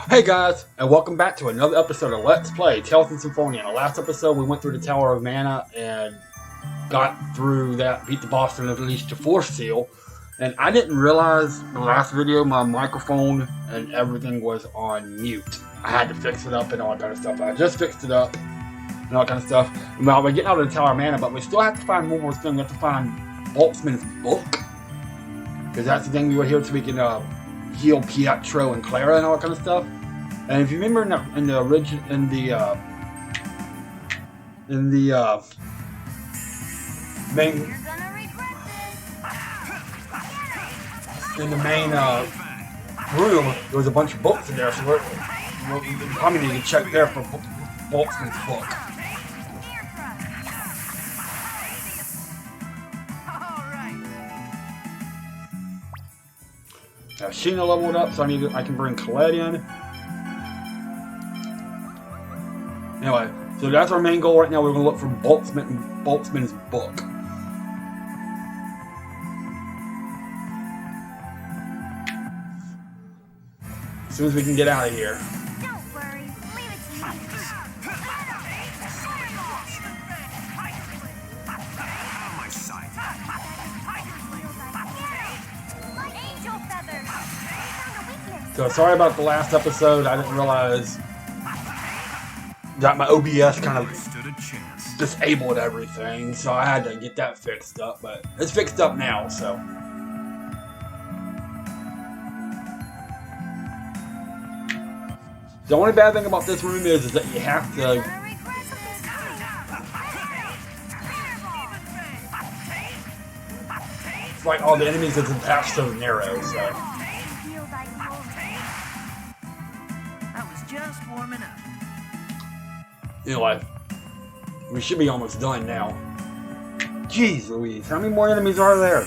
Hey guys, and welcome back to another episode of Let's Play Tales of Symphonia. In the last episode, we went through the Tower of Mana and got through that, beat the boss, and unleashed the Force Seal. And I didn't realize the last video my microphone and everything was on mute. I had to fix it up and all that kind of stuff. I just fixed it up and all that kind of stuff. And well, we're getting out of the Tower of Mana, but we still have to find one more thing. We have to find Boltzmann's book. Because that's the thing we were here so we can heal Pietro and Clara and all that kind of stuff. And if you remember in the main room, there was a bunch of books in there, so we probably need to check there for Boltzmann's book. Sheena leveled up, so I can bring Colette in. Anyway, so that's our main goal right now. We're going to look for Boltzmann's book. As soon as we can get out of here. Don't worry, leave it to me. Angel feathers. Found a weakness. So sorry about the last episode. I didn't realize that my OBS kind of disabled everything, so I had to get that fixed up, but it's fixed up now, so. The only bad thing about this room is that you have to fight all the enemies because the path's so narrow, so. I was just warming up. Anyway, we should be almost done now. Jeez Louise, how many more enemies are there?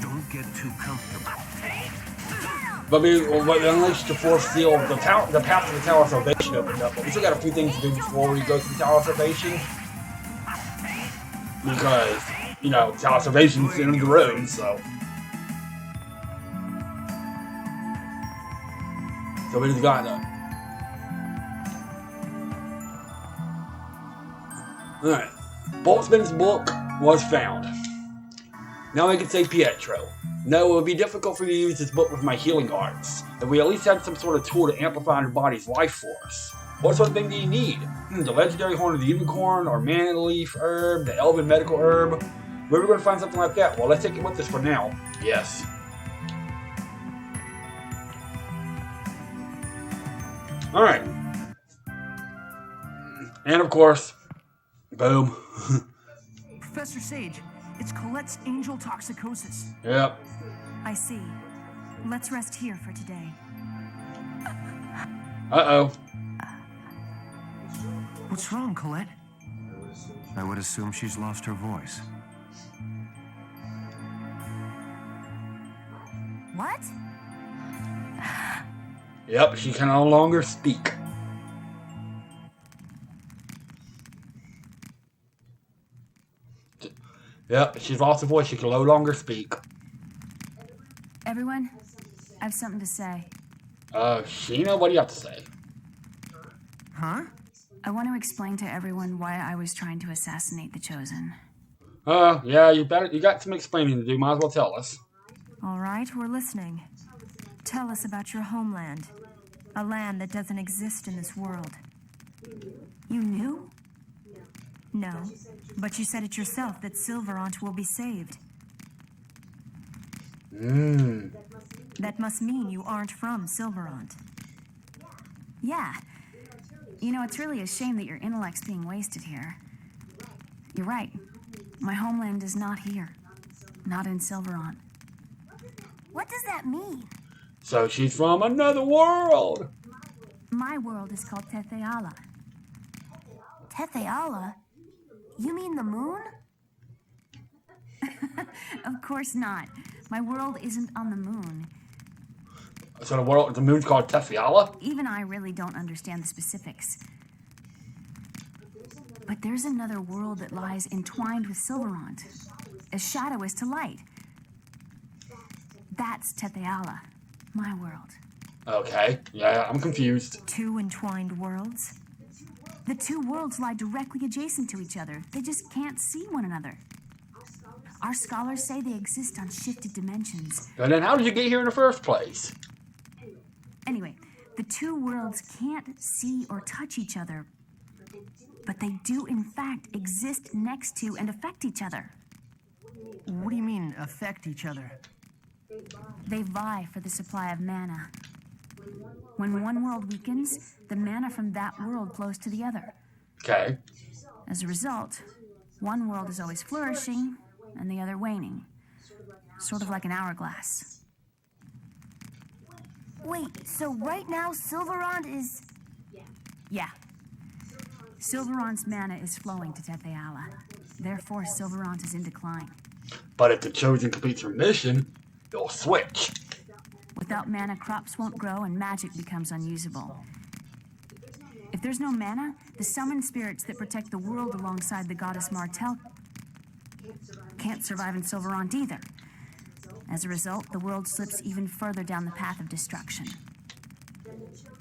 Don't get too comfortable. But we unleashed the Force Seal. The path to the Tower of Salvation opened up, but we still got a few things to do before we go to the Tower of Salvation. Because, you know, Tower of Salvation's in the road, so. So we just got that. Alright, Boltzmann's book was found. Now I can say Pietro. No, it would be difficult for me to use this book with my healing arts. If we at least had some sort of tool to amplify your body's life force. What sort of thing do you need? The legendary horn of the unicorn, or mana leaf herb, the elven medical herb? Where are we going to find something like that? Well, let's take it with us for now. Yes. Alright. And of course, boom. Professor Sage, it's Colette's angel toxicosis. Yep. I see. Let's rest here for today. Uh-oh. What's wrong, Colette? I would assume she's lost her voice. What? Yep, she can no longer speak. Yep, she's lost her voice. She can no longer speak. Everyone, I have something to say. Sheena, what do you have to say? Huh? I want to explain to everyone why I was trying to assassinate the Chosen. Yeah, you got some explaining to do. Might as well tell us. All right, we're listening. Tell us about your homeland. A land that doesn't exist in this world. You knew? No, but you said it yourself that Silverant will be saved. That must mean you aren't from Silverant. Yeah. You know, it's really a shame that your intellect's being wasted here. You're right. My homeland is not here. Not in Silverant. What does that mean? So she's from another world. My world is called Tetheala. Tetheala? You mean the moon? Of course not. My world isn't on the moon. So the moon's called Tetheala? Even I really don't understand the specifics. But there's another world that lies entwined with Silverant, as shadow is to light. That's Tetheala, my world. Okay, yeah, I'm confused. Two entwined worlds? The two worlds lie directly adjacent to each other. They just can't see one another. Our scholars say they exist on shifted dimensions. And then how did you get here in the first place? Anyway, the two worlds can't see or touch each other, but they do in fact exist next to and affect each other. What do you mean, affect each other? They vie for the supply of mana. When one world weakens, the mana from that world flows to the other. Okay. As a result, one world is always flourishing and the other waning. Sort of like an hourglass. Wait, so right now Silverond is... Yeah. Silverond's mana is flowing to Tetheala. Therefore, Silverond is in decline. But if the Chosen completes her mission, they'll switch. Without mana, crops won't grow and magic becomes unusable. If there's no mana, the summoned spirits that protect the world alongside the goddess Martel can't survive in Silverond either. As a result, the world slips even further down the path of destruction.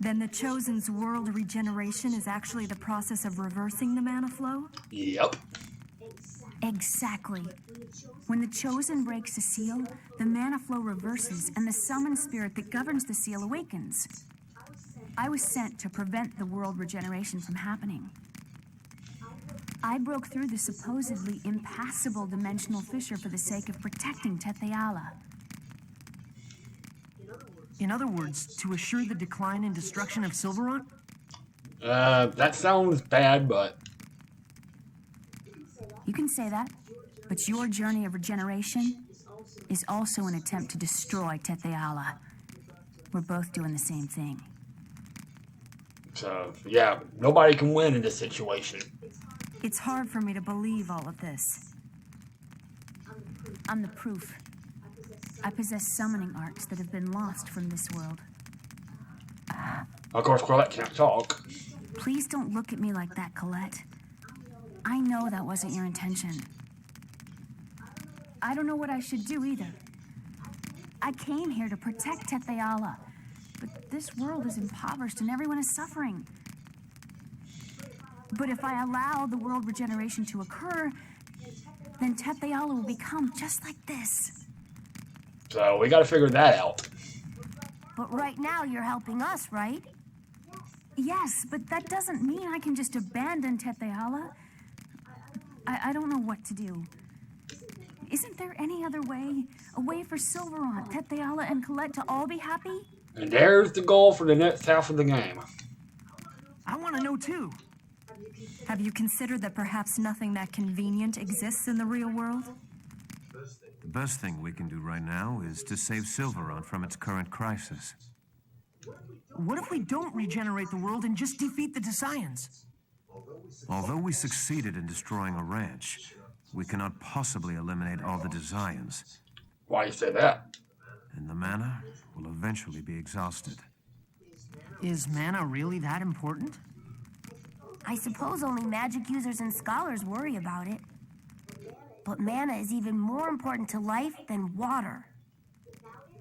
Then the Chosen's world regeneration is actually the process of reversing the mana flow? Yep. Exactly. When the Chosen breaks a seal, the mana flow reverses and the summoned spirit that governs the seal awakens. I was sent to prevent the world regeneration from happening. I broke through the supposedly impassable dimensional fissure for the sake of protecting Tetheala. In other words, to assure the decline and destruction of Silverond? That sounds bad, but... You can say that, but your journey of regeneration is also an attempt to destroy Tetheala. We're both doing the same thing. So, yeah, nobody can win in this situation. It's hard for me to believe all of this. I'm the proof. I possess summoning arts that have been lost from this world. Of course, Colette can't talk. Please don't look at me like that, Colette. I know that wasn't your intention. I don't know what I should do either. I came here to protect Tetheala, but this world is impoverished and everyone is suffering. But if I allow the world regeneration to occur, then Tetheala will become just like this. So, we gotta figure that out. But right now you're helping us, right? Yes, but that doesn't mean I can just abandon Tetheala. I don't know what to do. Isn't there any other way? A way for Silverond, Tetheala, and Colette to all be happy? And there's the goal for the next half of the game. I want to know too. Have you considered that perhaps nothing that convenient exists in the real world? The best thing we can do right now is to save Silverond from its current crisis. What if we don't regenerate the world and just defeat the Desians? Although we succeeded in destroying a ranch, we cannot possibly eliminate all the Desians, Why you say that? and the mana will eventually be exhausted. Is mana really that important? I suppose only magic users and scholars worry about it. But mana is even more important to life than water.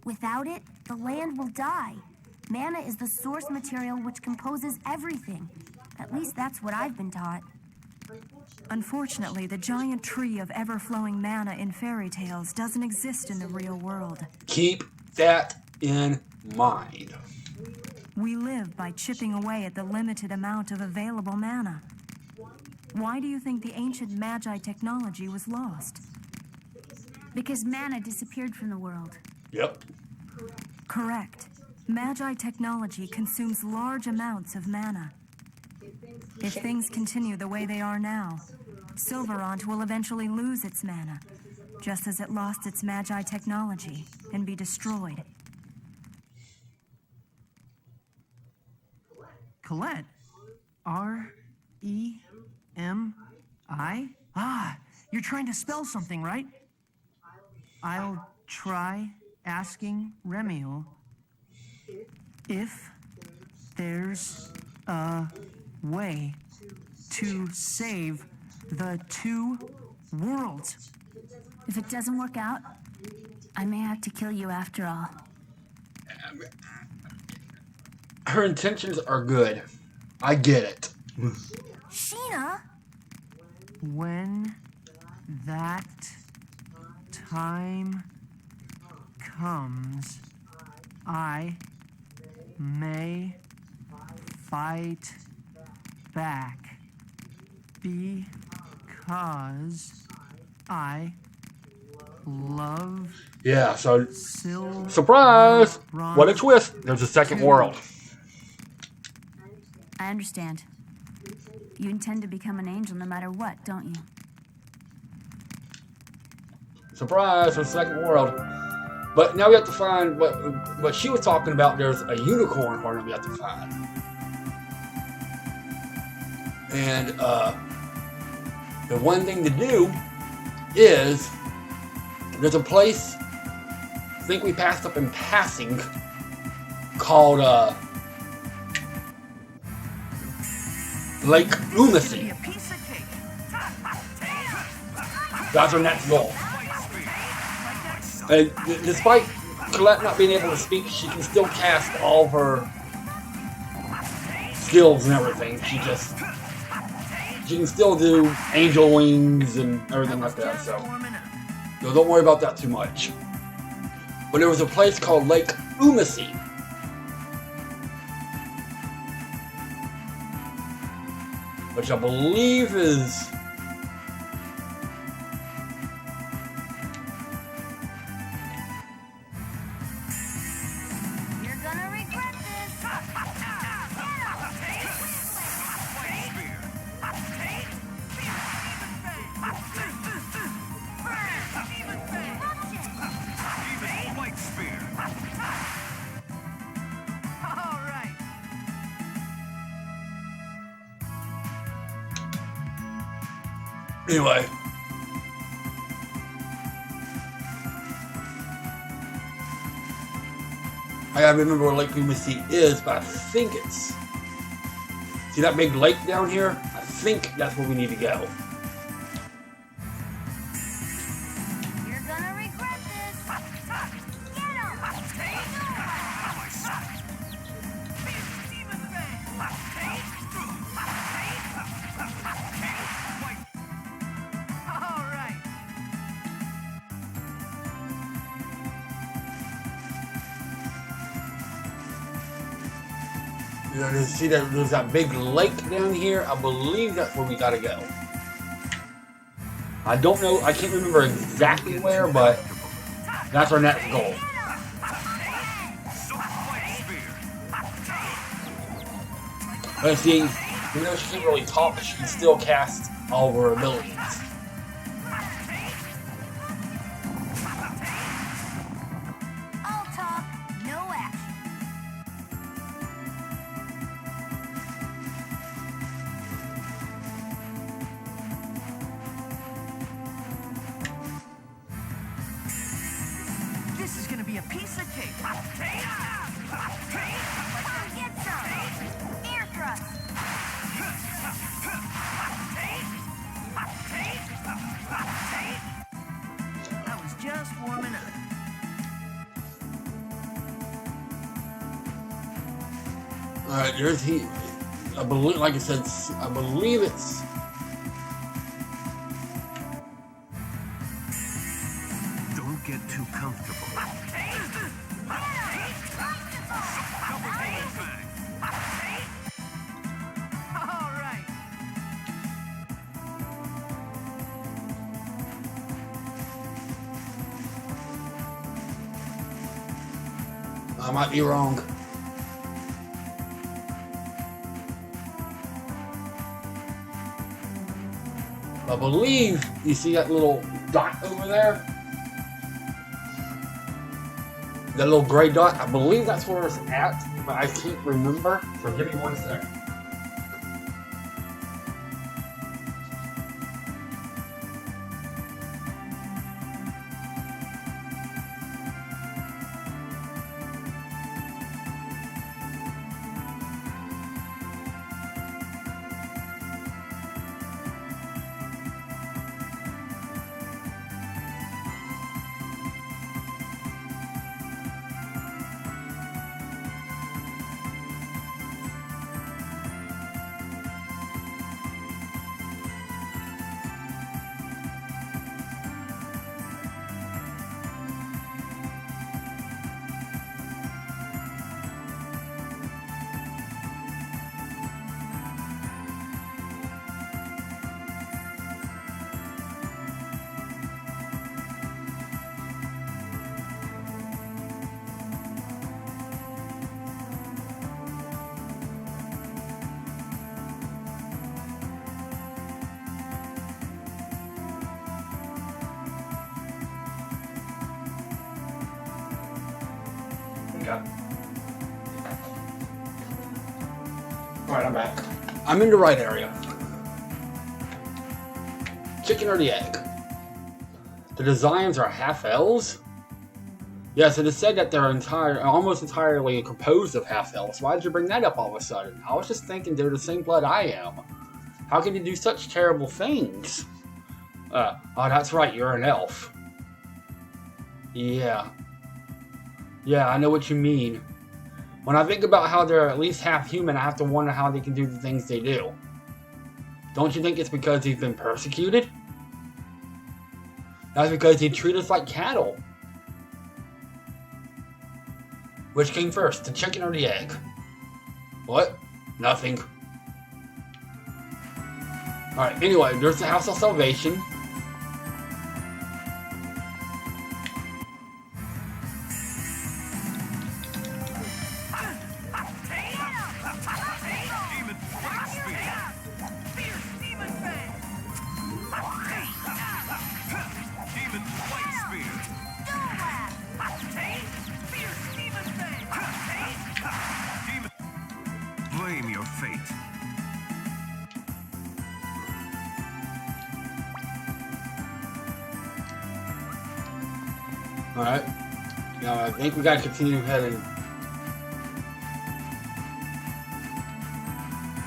Without it, the land will die. Mana is the source material which composes everything. At least that's what I've been taught. Unfortunately, the giant tree of ever-flowing mana in fairy tales doesn't exist in the real world. Keep that in mind. We live by chipping away at the limited amount of available mana. Why do you think the ancient Magi technology was lost? Because mana disappeared from the world. Yep. Correct. Magi technology consumes large amounts of mana. If things continue the way they are now, Silverond will eventually lose its mana, just as it lost its Magi technology and be destroyed. Colette? R-E-M-I? Ah, you're trying to spell something, right? I'll try asking Remiel if there's a way to save the two worlds. If it doesn't work out, I may have to kill you after all. Her intentions are good. I get it. Sheena? When that time comes, I may fight back because I love Yeah, so Silver. surprise! What a twist! There's a second world. I understand. You intend to become an angel no matter what, don't you? Surprise! There's a second world. But now we have to find what she was talking about. There's a unicorn horn that we have to find. And the one thing to do is there's a place I think we passed up in passing called Lake Umasi. That's our next goal. And despite Colette not being able to speak, she can still cast all of her skills and everything. She can still do angel wings and everything like that. So don't worry about that too much. But there was a place called Lake Umasi. Which I believe is... You're gonna regret this. Anyway. I gotta remember where Lake Umasi is, but I think it's... See that big lake down here? I think that's where we need to go. You're gonna regret this. Get him. You know, see that there's that big lake down here? I believe that's where we gotta go. I don't know, I can't remember exactly where, but that's our next goal. But see, even though she can't really talk, she can still cast all of her abilities. All talk, no action. This is gonna be a piece of cake. Come get some. Ear thrust. I was just warming up. Alright, there's he. I believe, like I said, I believe it's... Don't get too comfortable. I might be wrong. I believe you see that little dot over there? That little gray dot? I believe that's where it's at, but I can't remember. So give me 1 second. go. Alright, I'm back. I'm in the right area. Chicken or the egg? The designs are half-elves? Yes, it is said that they're almost entirely composed of half-elves. Why did you bring that up all of a sudden? I was just thinking they're the same blood I am. How can you do such terrible things? Oh, that's right, you're an elf. Yeah. Yeah, I know what you mean. When I think about how they're at least half human, I have to wonder how they can do the things they do. Don't you think it's because he's been persecuted? That's because he treat us like cattle. Which came first, the chicken or the egg? What? Nothing. Alright, anyway, there's the House of Salvation. Blame your fate. Alright. Now I think we gotta continue heading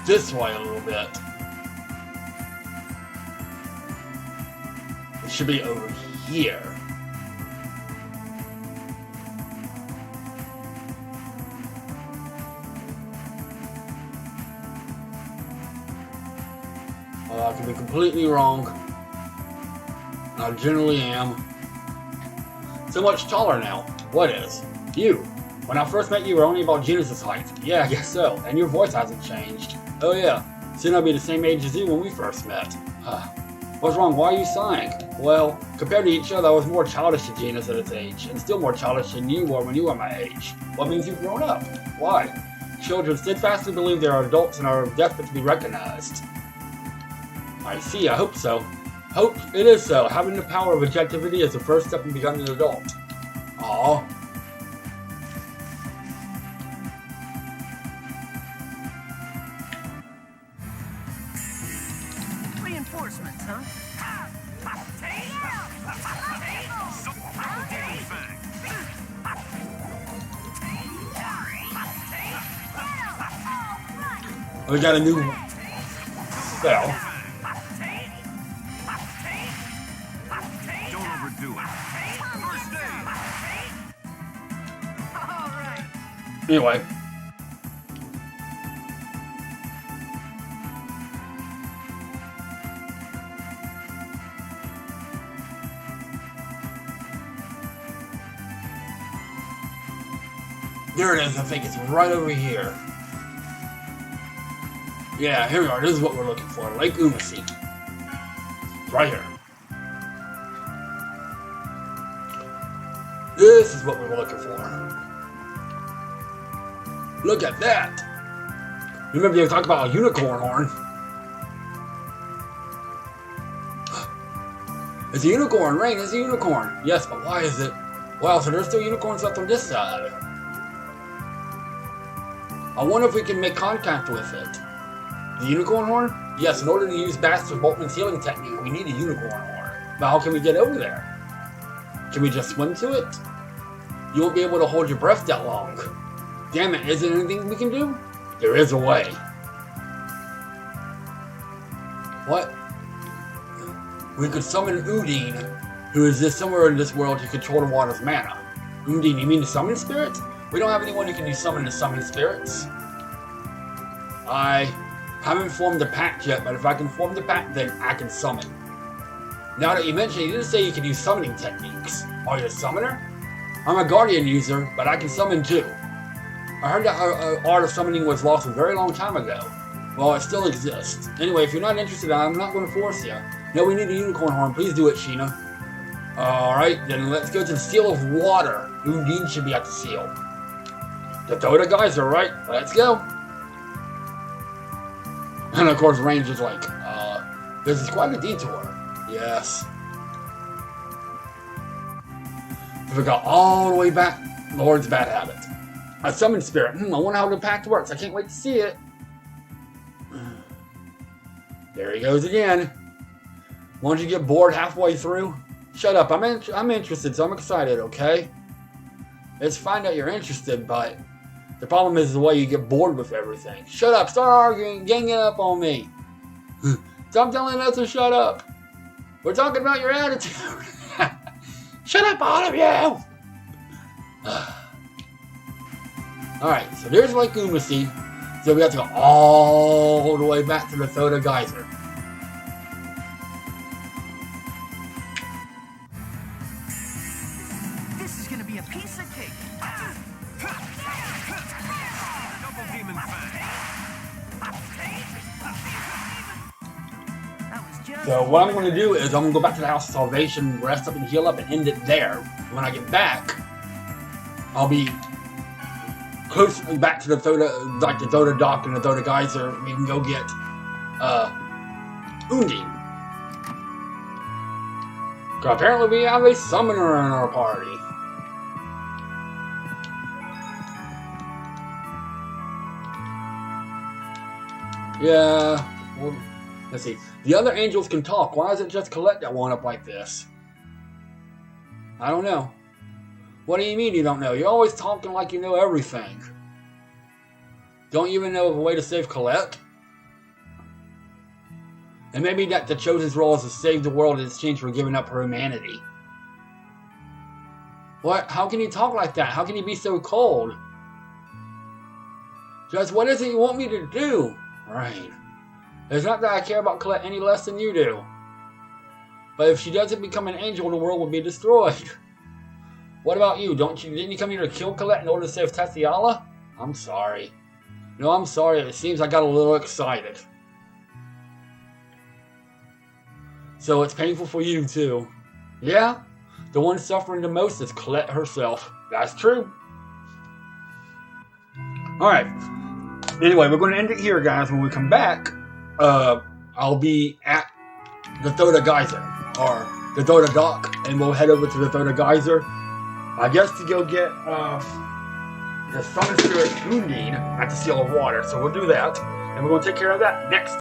this way a little bit. It should be over here. I could be completely wrong. I generally am. So much taller now. What is? You. When I first met you, you were only about Gina's height. Yeah, I guess so. And your voice hasn't changed. Oh yeah. Soon I'll be the same age as you when we first met. What's wrong? Why are you sighing? Well, compared to each other, I was more childish to Gina's at its age, and still more childish than you were when you were my age. What means you've grown up? Why? Children steadfastly believe they are adults and are desperate to be recognized. I see, I hope so. Hope it is so. Having the power of objectivity is the first step in becoming an adult. Aww. Reinforcements, huh? We got a new spell. Don't overdo it. Anyway. There it is, I think it's right over here. Yeah, here we are. This is what we're looking for. Lake Umasi. It's right here. This is what we were looking for. Look at that! Remember you talked about a unicorn horn? It's a unicorn, Rain, it's a unicorn. Yes, but why is it? Wow, so there's still unicorns left on this side. I wonder if we can make contact with it. The unicorn horn? Yes, in order to use Master Boltman's healing technique, we need a unicorn horn. But how can we get over there? Can we just swim to it? You won't be able to hold your breath that long. Damn it, is there anything we can do? There is a way. What? We could summon Undine, who is somewhere in this world to control the water's mana. Undine, you mean the summon spirit? We don't have anyone who can summon the summon spirits. I haven't formed the pact yet, but if I can form the pact, then I can summon. Now that you mentioned, you didn't say you could use summoning techniques. Are you a summoner? I'm a guardian user, but I can summon too. I heard that art of summoning was lost a very long time ago. Well, it still exists. Anyway, if you're not interested, I'm not going to force you. No, we need a unicorn horn. Please do it, Sheena. Alright, then let's go to the Seal of Water. Undine should be at the seal. The Dota guys are right. Let's go. And of course, Range is like, this is quite a detour. Yes. If we got all the way back, Lord's bad habit. A summon spirit. I wonder how the pact works. I can't wait to see it. There he goes again. Won't you get bored halfway through? Shut up. I'm interested, so I'm excited, okay? It's fine that you're interested, but the problem is the way you get bored with everything. Shut up. Start arguing. Ganging up on me. Stop telling us to shut up. We're talking about your attitude. Shut up, all of you. Alright, so there's Lake Umasi. So we have to go all the way back to the Thoda Geyser. This is gonna be a piece of cake. Double demon fang. That was just. So what I'm going to do is I'm going to go back to the House of Salvation, rest up and heal up, and end it there. When I get back, I'll be close back to the Thoda, like the Thoda Dock and the Thoda Geyser. We can go get Undine. Apparently we have a summoner in our party. Yeah, well, let's see. The other angels can talk. Why does it just Colette that one up like this? I don't know. What do you mean you don't know? You're always talking like you know everything. Don't you even know of a way to save Colette? And maybe that the Chosen's role is to save the world in exchange for giving up her humanity. What? How can you talk like that? How can you be so cold? Just what is it you want me to do? Right. It's not that I care about Colette any less than you do. But if she doesn't become an angel, the world will be destroyed. What about you? Didn't you come here to kill Colette in order to save Tatiala? I'm sorry. No, I'm sorry. It seems I got a little excited. So it's painful for you too. Yeah? The one suffering the most is Colette herself. That's true. Alright. Anyway, we're going to end it here, guys. When we come back, I'll be at the Thoda Geyser, or the Thoda Dock, and we'll head over to the Thoda Geyser, I guess, to go get the Summon Spirit Undine at the Seal of Water. So we'll do that, and we're going to take care of that next.